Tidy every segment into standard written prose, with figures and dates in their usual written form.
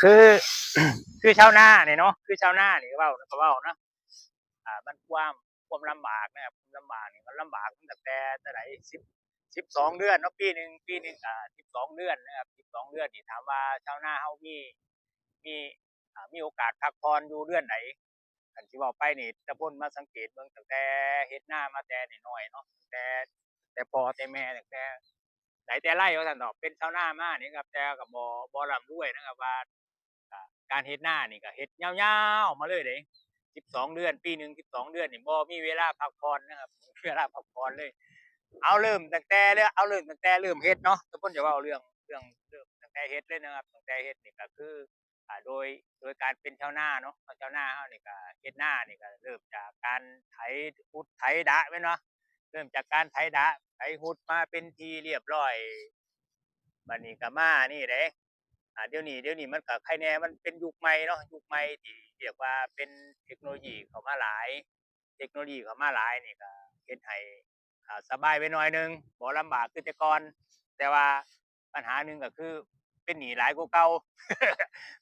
คือคือชาวนาเนี่ยเนาะคือชาวนาเนี่ยก็เว้าเนาะมันความลำบากนะครับความลำบากนี่มันลำบากตั้งแต่ไหน12 เดือนเนาะปีหนึ่ง12 เดือนนะครับ12 เดือนนี่ถามว่าชาวนาเฮามีมีโอกาสพักผ่อนอยู่เดือนไหนกันที่ว่าไปนี่ตะพ่นมาสังเกตเบิ่งตั้งแต่เฮ็ดนามาแต่น้อยๆเนาะแต่พ่อแต่แม่ตั้งแต่ไหนแต่ไรว่าซั่นดอกเป็นชาวนามานี่ครับแต่ก็บ่ร่ำรวยนะครับว่า การเฮ็ดนานี่ก็เฮ็ดยาวๆมาเลยเด้12 เดือนปีหนึ่ง12 เดือนนี่บ่มีเวลาพักผ่อนนะครับเวลาพักผ่อนเลยเอาเริ่มตั้งแต่เริ่มเฮ็ดเนาะแต่ผมจะเว้าเรื่องตั้งแต่เฮ็ดเลยนะครับตั้งแต่เฮ็ดนี่ก็คือโดยการเป็นชาวนาเนาะชาวนาเฮานี่ก็เฮ็ดนานี่ก็เริ่มจากการไถขุดไถดะแม่นบ่เริ่มจากการไถดะไถขุดมาเป็นที่เรียบร้อยบัดนี้ก็มานี่เด้ เดี๋ยวนี้มันก็ใครแน่มันเป็นยุคใหม่เนาะยุคใหม่ที่เรียกว่าเป็นเทคโนโลยีเข้ามาหลายเทคโนโลยีเข้ามาหลายนี่ก็เฮ็ดให้สบายไปหน่อยหนึ่งบ่ลำบากคือแต่ก่อนแต่ว่าปัญหาหนึ่งก็คือเป็นหนี้หลายกว่าเก่า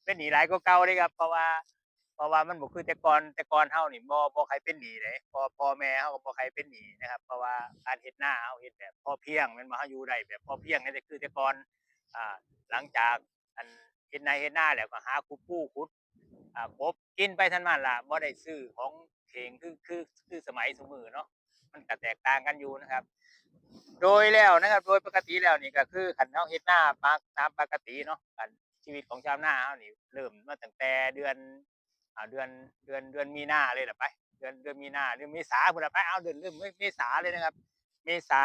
เป็นหนี้หลายกว่าเก่าเด้ครับเพราะว่ามันบ่คือแต่ก่อนเฮานี่บ่ใครเป็นหนี้เด้พ่อแม่เฮาก็บ่ใครเป็นหนี้นะครับเพราะว่าการเฮ็ดนาเฮาเฮ็ดแบบพอเพียงแม่นบ่เฮาอยู่ได้แบบพอเพียงนี่คือแต่ก่อนอ่าหลังจากอันเฮ็ดไร่เฮ็ดนาแล้วก็หาขุดปูขุดกบกินไปเท่านั้นล่ะบ่ได้ซื้อของเข่งคือสมัยซุมื้อเนาะมันก็แตกต่างกันอยู่นะครับโดยแล้วนะครับโดยปกติแล้วนี่ก็คือคันเฮาเฮ็ดนาตามปกติเนาะอันชีวิตของชาวนาเฮานี่เริ่มมาตั้งแต่เดือนมีนาเลยล่ะไปเดือนมีนาเดือนเมษาพุ่นล่ะไปเอาเริ่มเมษาเลยนะครับเมษา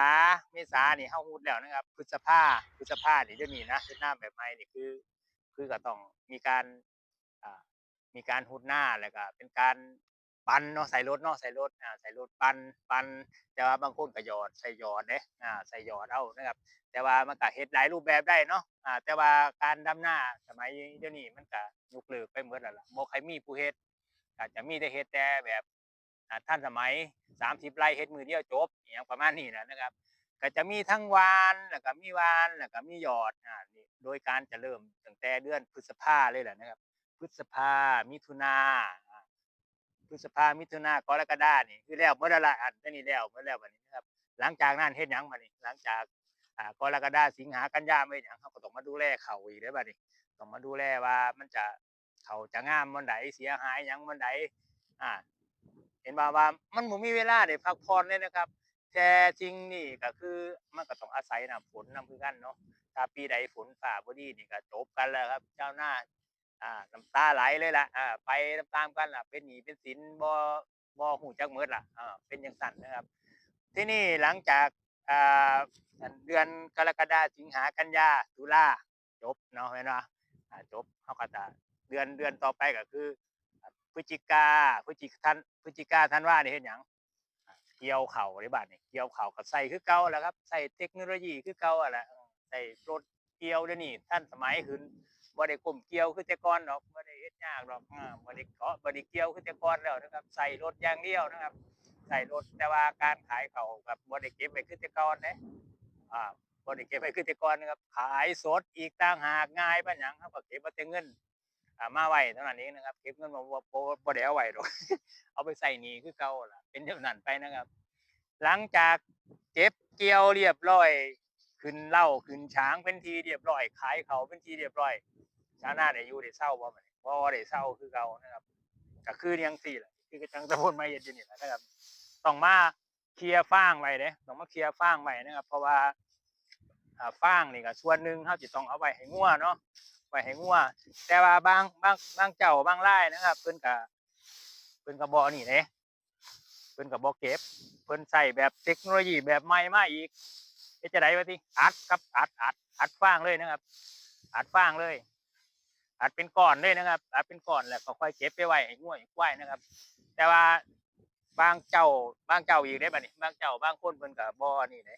เมษานี่เฮาฮู้แล้วนะครับพฤษภานี่เดี๋ยวนี้นะเฮ็ดนาแบบใหม่นี่คือก็ต้องมีการอ่ามีการฮุดหน้าแล้วก็เป็นการปั่นเนาะใส่รถเนาะใส่รถปั่นแต่ว่าบางคนก็หยอดใส่หยอดเด้ใส่หยอดเอานะครับแต่ว่ามันก็เฮ็ดหลายรูปแบบได้เนาะแต่ว่าการดำนาสมัยเดี๋ยวนี้มันก็ยกเลิกไปหมดแล้วล่ะบ่ค่อยมีผู้เฮ็ดก็จะมีแต่เฮ็ดแต่แบบทันสมัย30ไร่เฮ็ดมื้อเดียวจบอิหยังประมาณนี้นะครับ ก็จะมีทั้งวานแล้วก็มีวานแล้วก็มีหยอดนี่โดยการจะเริ่มตั้งแต่เดือนพฤษภาเลยแหละนะครับพฤษภามิถุนาพฤษภามิถุนากรกฎานี่คือแล้วเมื่อละอันนี้แล้วเมื่อแล้วบัดนี้นะครับหลังจากนั้นเฮ็ดหยังบัดนี้หลังจากกรกฎาสิงหากันยาไม่หยังเขาก็ต้องมาดูแลเขาอีกเด้อบัดนี้ต้องมาดูแลว่ามันจะเขาจะงามวันใดเสียหายหยังวันใดอ่าเห็นว่ามันบ่มีเวลาได้พักผ่อนเลยนะครับ แต่จริงนี่ก็คือมันก็ต้องอาศัยน้ำฝนนำคือกันเนาะถ้าปีใดฝนฟ้าบ่ดีนี่ก็จบกันแล้วครับชาวนาน้ำตาไหลเลยล่ะไปตามๆกันล่ะเป็นหนี้เป็นสินบ่ฮู้จักหมดล่ะเป็นจังซั่นนะครับทีนี้หลังจากอ่าเดือนกรกฎาสิงหากันยาตุลาจบเนาะแม่นบ่จบเฮาก็จะเดือนต่อไปก็คือพฤศจิกาพฤศจิกาธันวานี่เฮ็ดหยัง เกี่ยวเข่าในบ้านนี่เกี่ยวเข่าก็ใส่คือเก่าแหละครับใส่เทคโนโลยีคือเก่าอะแหละใส่รถเกี่ยวเดี๋ยวนี้ทันสมัยขึ้นบ่ได้ก้มเกี่ยวคือแต่ก่อนดอกบ่ได้เฮ็ดยากดอกบ่ได้เกาะบ่ได้เกี่ยวคือแต่ก่อนแล้วนะครับใส่รถอย่างเดียวนะครับใส่รถแต่ว่าการขายเขากับบ่ได้เก็บไว้คือแต่ก่อนเด้บ่ได้เก็บไว้คือแต่ก่อนนะครับขายสดอีกต่างหากง่ายปานหยังเราก็เก็บเอาแต่เงินมาไว้เท่านั้นเองนะครับเก็บเงินบ่ได้เอาไว้ดอกเอาไปใส่หนี้คือเก่าล่ะเป็นจั่งนั้นไปนะครับ หลังจากเก็บเกี่ยวเรียบร้อยขึ้นเหล้าขึ้นช้างเป็นทีเรียบร้อยขายเขาเป็นทีเรียบร้อยชาวนาได้อยู่ได้เศร้าบ่มันบ่ได้เศร้าคือเก่านะครับก็คือจังซี่แหละคือกระจังตะพนมาเฮ็ดอยู่นี่แหละนะครับต้องมาเคลียร์ฟางไว้เด้ต้องมาเคลียร์ฟางไว้นะครับเพราะว่าฟางนี่ก็ส่วนหนึ่งเราจะต้องเอาไว้ให้งัวเนาะไว้ให้งัวแต่ว่าบางเจ้าบางรายนะครับเพิ่นก็บ่นี่เด้ เพิ่นก็บ่เก็บเพิ่นใช้แบบเทคโนโลยีแบบใหม่มาอีกเฮ็ดจั่งใดวะติอัดครับอัดฟางเลยนะครับอัดฟางเลยอัดเป็นก้อนเลยนะครับอัดเป็นก้อนแล้วก็ค่อยเก็บไปไว้ให้งัวให้ควายนะครับแต่ว่าบางเจ้าอีกเด้บัดนี้บางเจ้าบางคนเพิ่นก็บ่นี่เด้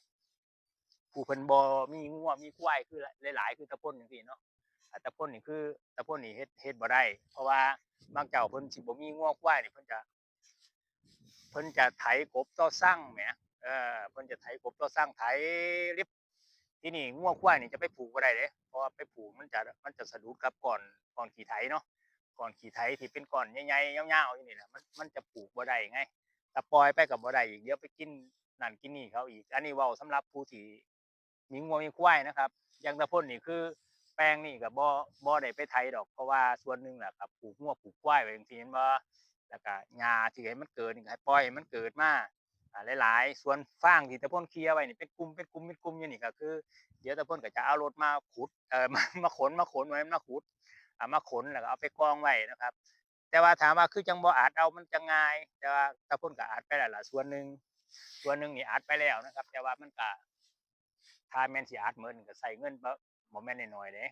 ผู้เพิ่นบ่มีงัวมีควายคือหลายๆคือตะพนจังซี่เนาะตะพนนี่คือตะพนนี่เฮ็ดบ่ได้เพราะว่าบางเจ้าเพิ่นสิบ่มีงัวควายนี่เพิ่นจะไถกบต่อสั่งแหม เพิ่นจะไถกบต่อสร้างไถลิบที่นี่งัวควายนี่จะไปผูกบ่ได้เด้เพราะว่าไปผูกมันจะสะดุดกับก่อนขี่ไถเนาะก่อนขี่ไถที่เป็นก้อนใหญ่ๆยาวๆอยู่นี่น่ะมันจะผูกบ่ได้ไงถ้าปล่อยไปก็บ่ได้อีกเดี๋ยวไปกินนั่นกินนี่เขาอีกอันนี้เว้าสำหรับผู้ที่มีงัวมีควายนะครับอย่างตาพ่นนี่คือแปลงนี่ก็บ่ได้ไปไถดอกเพราะว่าส่วนหนึ่งแหละครับปลูกงัวปลูกควายไว้จังซี่แม่นบ่แล้วก็หญ้าที่ให้มันเกิดนี่ก็ให้ปล่อยให้มันเกิดมาหลายๆส่วนฟางที่ตาพ่นเคลียร์ไว้นี่เป็นกลุ่มอยู่นี่ก็คือเดี๋ยวตาพ่นก็จะเอารถมาขุดมาขนไว้มาขุดมาขนแล้วก็เอาไปกองไว้นะครับแต่ว่าถามว่าคือจังบ่อาจเอามันจะง่ายแต่ว่าตาพ่นก็อาจไปแล้วล่ะส่วนหนึ่งนี่อาจไปแล้วนะครับแต่ว่ามันก็ถ้าแม่นสิอาจหมดนี่ก็ใช้เงินบ่แม่นน้อยๆเด้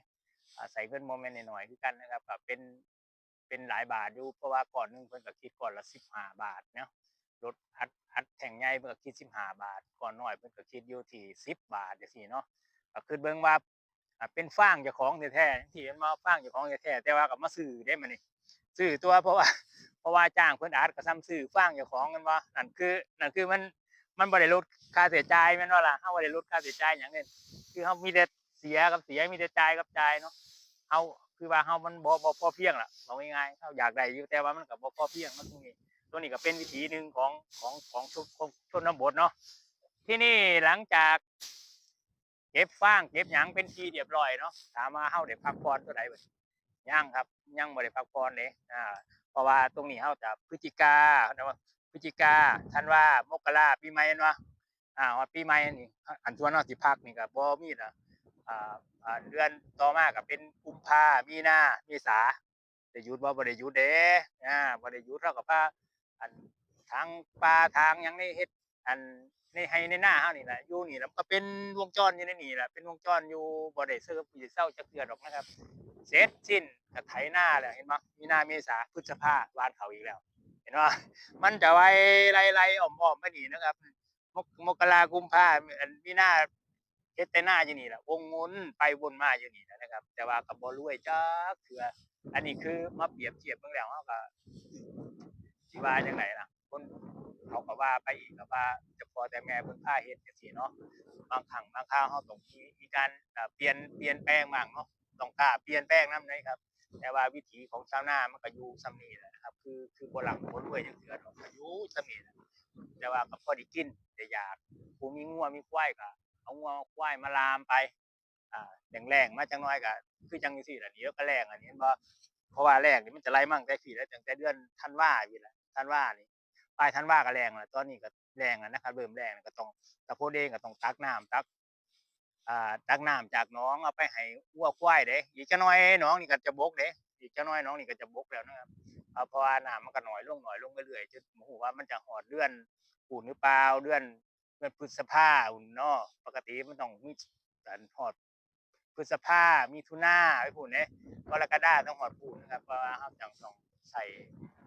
ใช้เงินบ่แม่นน้อยๆคือกันนะครับก็เป็นหลายบาทอยู่เพราะว่าก้อนหนึ่งเพิ่นก็คิดก้อนละ15 บาทเนาะรถอัดแท่งใหญ่เพิ่นก็คิด15 บาทก้อนน้อยเพิ่นก็คิดอยู่ที่10 บาทจังซี่เนาะก็คือเบิ่งว่าเป็นฟางเจ้าของแท้ๆจังซี่แม่นบ่ฟางเจ้าของแท้ๆแต่ว่าก็มาซื้อเด้บัดนี้ซื้อตัวเพราะว่าจ้างเพิ่นอัดก็ส่ำซื้อฟางเจ้าของแม่นบ่นั่นคือมันบ่ได้ลดค่าใช้จ่ายแม่นบ่ล่ะเฮาบ่ได้ลดค่าใช้จ่ายหยังเลยคือเฮามีแต่เสียกับเสียมีแต่จ่ายกับจ่ายเนาะเฮาคือว่าเฮามันบ่พอเพียงล่ะเว้าง่ายๆเฮาอยากได้อยู่แต่ว่ามันก็บ่พอเพียงเนาะตรงนี้ก็เป็นวิถีหนึ่งของชนบทเนาะที่นี่หลังจากเก็บฟางเก็บหยังเป็นที่เรียบร้อยเนาะถามว่าเฮาได้พักผ่อนเท่าใดบัดยังครับยังบ่ได้พักผ่อนเด้เพราะว่าตรงนี้เฮาจะพฤศจิกาเนาะพฤศจิกาธันวามกราปีใหม่แม่นบ่ฮอดปีใหม่นี่อันส่วนเฮาสิพักนี่ก็บ่มีแล้วอ่าเดือนต่อมาก็เป็นกุมภามีนาเมษาได้หยุดบ่ได้หยุดเด้บ่ได้หยุดเราก็พาอันทางป่าทางหยังนี่เฮ็ดอันในไร่ในนาเฮานี่แหละอยู่นี่แล้วก็เป็นวงจรอยู่ในนี่แหละเป็นวงจรอยู่บ่ได้เซาจักเทื่อดอกนะครับเสร็จสิ้นก็ไถนาแล้วเห็นบ่มีนาเมษาพฤษภาหว่านข้าวอีกแล้วเห็นบ่มันจะไว้ไล่ๆอ้อมๆไปนี่นะครับมกรากุมภามีนาเฮ็ดแต่นาอยู่นี่แหละวงหมุนไปวนมาอยู่นี่แหละนะครับแต่ว่าก็บ่รวยจักเทื่ออันนี้คือมาเปรียบเทียบเบิ่งแล้วเฮาก็สิว่าจังไดล่ะคนเขาก็ว่าไปอีกก็ว่าแต่พ่อแต่แม่เพิ่นพาเฮ็ดจังซี่เนาะบางครั้งบางคราวเฮาต้องมีการเปลี่ยนแปลงบ้างเนาะต้องกล้าเปลี่ยนแปลงนำนะครับแต่ว่าวิถีของชาวนามันก็อยู่ส่ำนี้แหละนะครับคือบ่ร่ำบ่รวยจังเทื่อดอกก็อยู่ส่ำนี้แหละแต่ว่าก็พอได้กินได้อยากผู้มีงัวมีควายก็เอางัวเอาควายมาลามไปแล้งๆมาจักหน่อยก็คือจังจังซี่ล่ะนี่เดี๋ยวก็แล้งอันนี้เห็นบ่ เพราะว่าแรงนี่มันจะไล่มั่งแต่สี่แล้วตั้งแต่เดือนธันวาอยู่แหละธันวานี่ปลายธันวาก็แรงแล้วตอนนี้ก็แรงแล้วนะครับเริ่มแรงก็ต้องตะโพดเองก็ต้องตักน้ำจากหนองเอาไปให้วัวควายเด้อีกจะน้อยหนองนี่ก็จะบกเด้อีกจะน้อยหนองนี่ก็จะบกแล้วนะครับเพราะว่าน้ำมันก็น้อยลงเรื่อยๆจนบ่ฮู้ว่ามันจะฮอดเดือนพู้นหรือเปล่าเดือนพฤษภาพู้นเนาะปกติมันต้องมีอันฮอด พฤษภามิถุนาไปพู้นเด้กรกฎาต้องฮอดพู้นนะครับเพราะว่าเราจังต้องใช้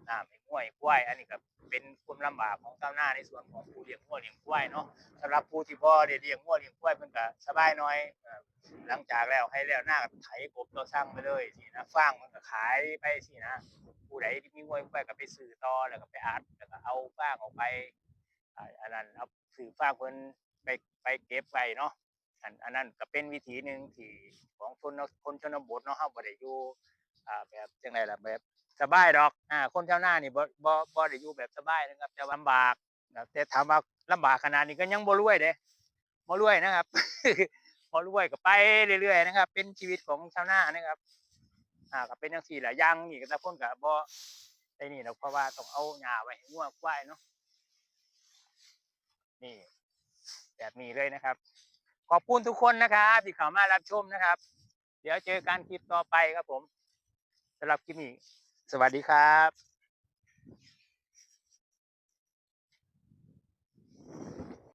น้ำให้งัวให้ควายอันนี้ก็เป็นความลำบากของชาวนาในส่วนของผู้เลี้ยงงัวเลี้ยงควายเนาะสำหรับผู้ที่บ่ได้เลี้ยงงัวเลี้ยงควายเพิ่นก็สบายหน่อยหลังจากแล้วให้แล้วนาก็ไถกบต่อสั่งไปเลยจังซี่นะฟางมันก็ขายไปจังซี่นะผู้ใดที่มีงัวมีควายก็ไปซื้อต่อแล้วก็ไปอัดแล้วก็เอาฟางออกไปอันนั้นเอาซื้อฟางเพิ่นไปเก็บไว้เนาะ อันนั้นก็เป็นวิถีหนึ่งที่ของคนชนบทเนาะเราบ่ได้อยู่แบบจังไดล่ะแบบสบายดอกคนชาวนานี่บ่ได้อยู่แบบสบายนะครับแต่ลำบากแต่ถามว่าลำบากขนาดนี้ก็ยังบ่รวยเด้บ่รวยนะครับบ่รวยก็ไปเรื่อยๆนะครับเป็นชีวิตของชาวนานะครับก็เป็นจังซี่แหละอย่างนี่แต่ละคนก็บ่ไอ้นี่ดอกเพราะว่าต้องเอาหญ้าไว้ให้งัวควายเนาะนี่แบบนี้เลยนะครับ ขอบคุณทุกคนนะครับที่เข้ามารับชมนะครับเดี๋ยวเจอกันคลิปต่อไปครับผมสำหรับคลิปนี้สวัสดีครับ